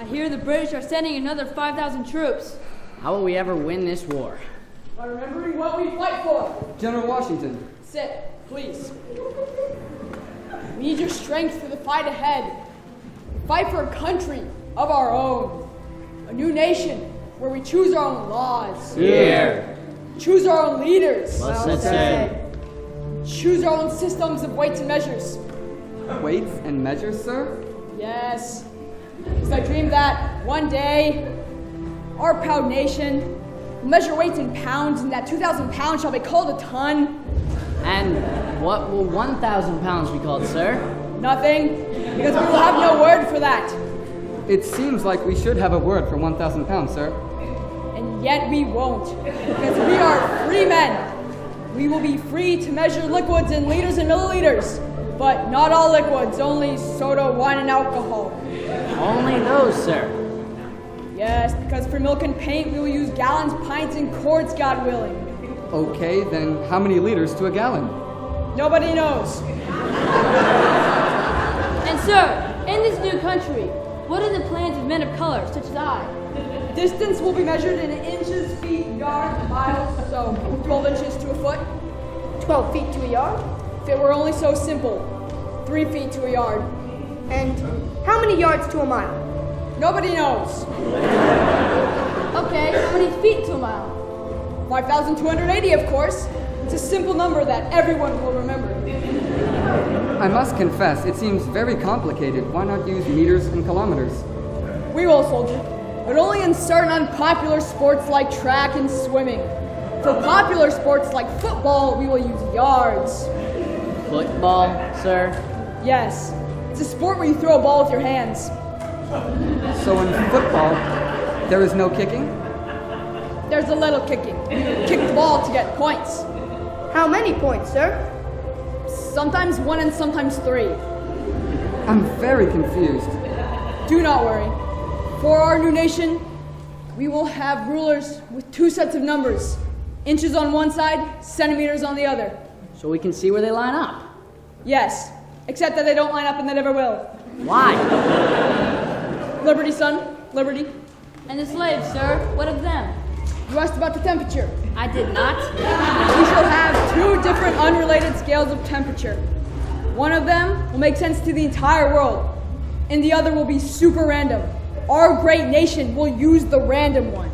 I hear the British are sending another 5,000 troops. How will we ever win this war? By remembering what we fight for. General Washington. Sit, please. We need your strength for the fight ahead. Fight for a country of our own. A new nation where we choose our own laws. Here. Choose our own leaders. Well said. Choose our own systems of weights and measures. Weights and measures, sir? Yes. Because I dreamed that one day, our proud nation will measure weights in pounds, and that 2,000 pounds shall be called a ton. And what will 1,000 pounds be called, sir? Nothing, because we will have no word for that. It seems like we should have a word for 1,000 pounds, sir. And yet we won't, because we are free men. We will be free to measure liquids in liters and milliliters, but not all liquids, only soda, wine, and alcohol. Only those, sir. Yes, because for milk and paint we will use gallons, pints, and quarts, God willing. Okay, then how many liters to a gallon? Nobody knows. And sir, in this new country, what are the plans of men of color, such as I? Distance will be measured in inches, feet, yards, miles, so 12 inches to a foot. 12 feet to a yard? If it were only so simple, 3 feet to a yard. And how many yards to a mile? Nobody knows. Okay, how many feet to a mile? 5,280, of course. It's a simple number that everyone will remember. I must confess, it seems very complicated. Why not use meters and kilometers? We will, soldier, but only in certain unpopular sports like track and swimming. For popular sports like football, we will use yards. Football, sir? Yes, it's a sport where you throw a ball with your hands. So in football, there is no kicking? There's a little kicking. You kick the ball to get points. How many points, sir? Sometimes 1 and sometimes 3. I'm very confused. Do not worry. For our new nation, we will have rulers with 2 sets of numbers. Inches on one side, centimeters on the other. So we can see where they line up. Yes, except that they don't line up and they never will. Why? Liberty, son, liberty. And the slaves, sir, what of them? You asked about the temperature. I did not. We shall have 2 different unrelated scales of temperature. One of them will make sense to the entire world, and the other will be super random. Our great nation will use the random one.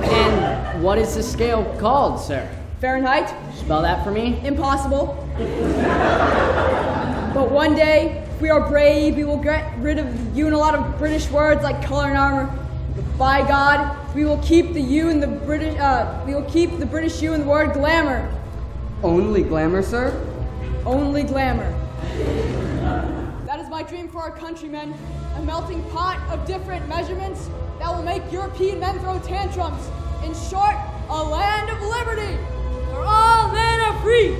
And what is the scale called, sir? Fahrenheit? Spell that for me. Impossible. But one day, if we are brave, we will get rid of the U and a lot of British words like color and armor. But by God, we will keep the U and the British. We will keep the British U and the word glamour. Only glamour, sir? Only glamour. That is my dream for our countrymen. A melting pot of different measurements that will make European men throw tantrums. In short, a land of liberty. For all men are free.